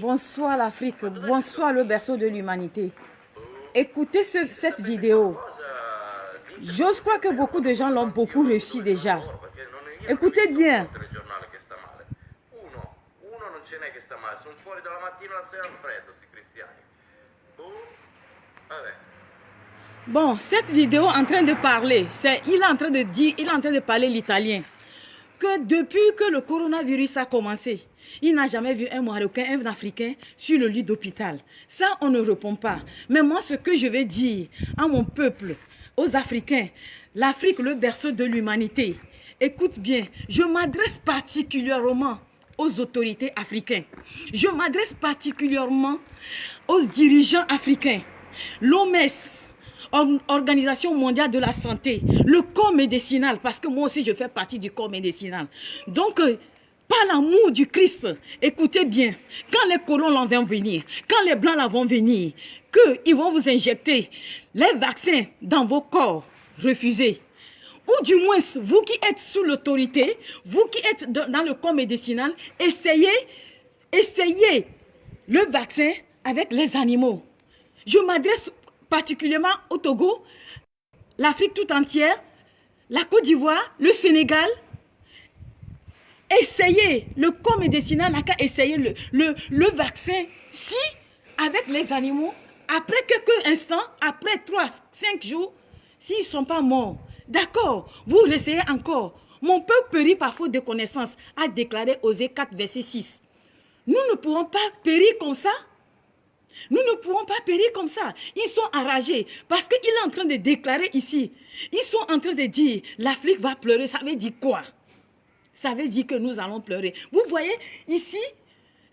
Bonsoir l'Afrique, bonsoir le berceau de l'humanité. Écoutez cette vidéo. J'ose croire que beaucoup de gens l'ont beaucoup reçu déjà. Écoutez bien. Bon, cette vidéo en train de parler, il est en train de dire, il est en train de parler l'italien. Que depuis que le coronavirus a commencé, il n'a jamais vu un Marocain, un Africain sur le lit d'hôpital. Ça, on ne répond pas. Mais moi, ce que je vais dire à mon peuple, aux Africains, l'Afrique, le berceau de l'humanité, écoute bien, je m'adresse particulièrement aux autorités africaines. Je m'adresse particulièrement aux dirigeants africains. L'OMS, Organisation mondiale de la santé, le corps médicinal, parce que moi aussi je fais partie du corps médicinal. Donc, par l'amour du Christ, écoutez bien, quand les colons vont venir, quand les blancs vont venir, qu'ils vont vous injecter les vaccins dans vos corps, refusez. Ou du moins, vous qui êtes sous l'autorité, vous qui êtes dans le corps médicinal, essayez le vaccin avec les animaux. Je m'adresse particulièrement au Togo, l'Afrique tout entière, la Côte d'Ivoire, le Sénégal. Essayez, le corps médicinal n'a qu'à essayer le vaccin si, avec les animaux, après quelques instants, après 3, 5 jours, s'ils ne sont pas morts, d'accord, vous l'essayez encore. Mon peuple périt par faute de connaissance, a déclaré Osée 4, verset 6. Nous ne pourrons pas périr comme ça. Nous ne pourrons pas périr comme ça. Ils sont enragés parce qu'il est en train de déclarer ici. Ils sont en train de dire, l'Afrique va pleurer. Ça veut dire quoi? Ça veut dire que nous allons pleurer. Vous voyez, ici,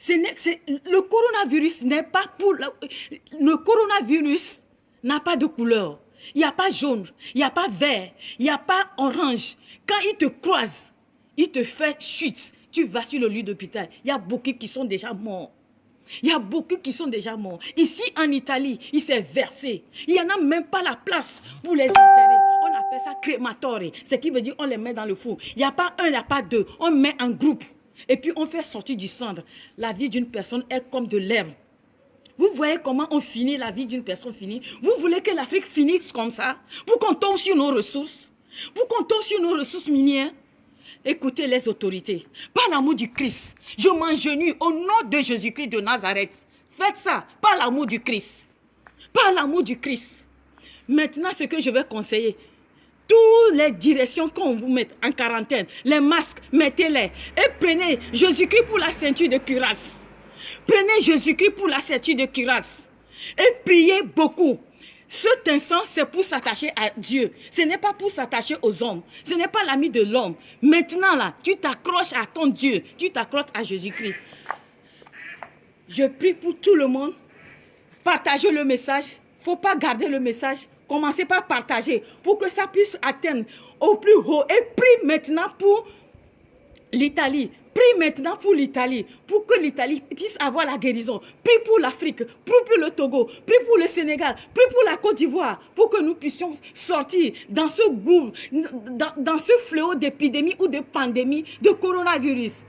le coronavirus n'est pas pour... Le coronavirus n'a pas de couleur. Il n'y a pas jaune, il n'y a pas vert, il n'y a pas orange. Quand il te croise, il te fait chute. Tu vas sur le lit d'hôpital. Il y a beaucoup qui sont déjà morts. Il y a beaucoup qui sont déjà morts. Ici, en Italie, il s'est versé. Il n'y en a même pas la place pour les enterrer. On appelle ça crématoire. Ce qui veut dire on les met dans le four. Il n'y a pas un, il n'y a pas deux. On met en groupe. Et puis, on fait sortir du cendre. La vie d'une personne est comme de l'herbe. Vous voyez comment on finit la vie d'une personne finie? Vous voulez que l'Afrique finisse comme ça? Pour qu'on tombe sur nos ressources? Pour qu'on tombe sur nos ressources minières? Écoutez les autorités, par l'amour du Christ, je m'engenouille au nom de Jésus-Christ de Nazareth. Faites ça, par l'amour du Christ. Par l'amour du Christ. Maintenant, ce que je vais conseiller, toutes les directions qu'on vous met en quarantaine, les masques, mettez-les. Et prenez Jésus-Christ pour la ceinture de cuirasse. Prenez Jésus-Christ pour la ceinture de cuirasse. Et priez beaucoup. Cet instant, c'est pour s'attacher à Dieu. Ce n'est pas pour s'attacher aux hommes. Ce n'est pas l'ami de l'homme. Maintenant, là, tu t'accroches à ton Dieu. Tu t'accroches à Jésus-Christ. Je prie pour tout le monde. Partagez le message. Il ne faut pas garder le message. Commencez par partager pour que ça puisse atteindre au plus haut. Et prie maintenant pour l'Italie. Prie maintenant pour l'Italie, pour que l'Italie puisse avoir la guérison. Prie pour l'Afrique, prie pour le Togo, prie pour le Sénégal, prie pour la Côte d'Ivoire, pour que nous puissions sortir dans ce gouffre, dans ce fléau d'épidémie ou de pandémie de coronavirus.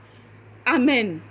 Amen.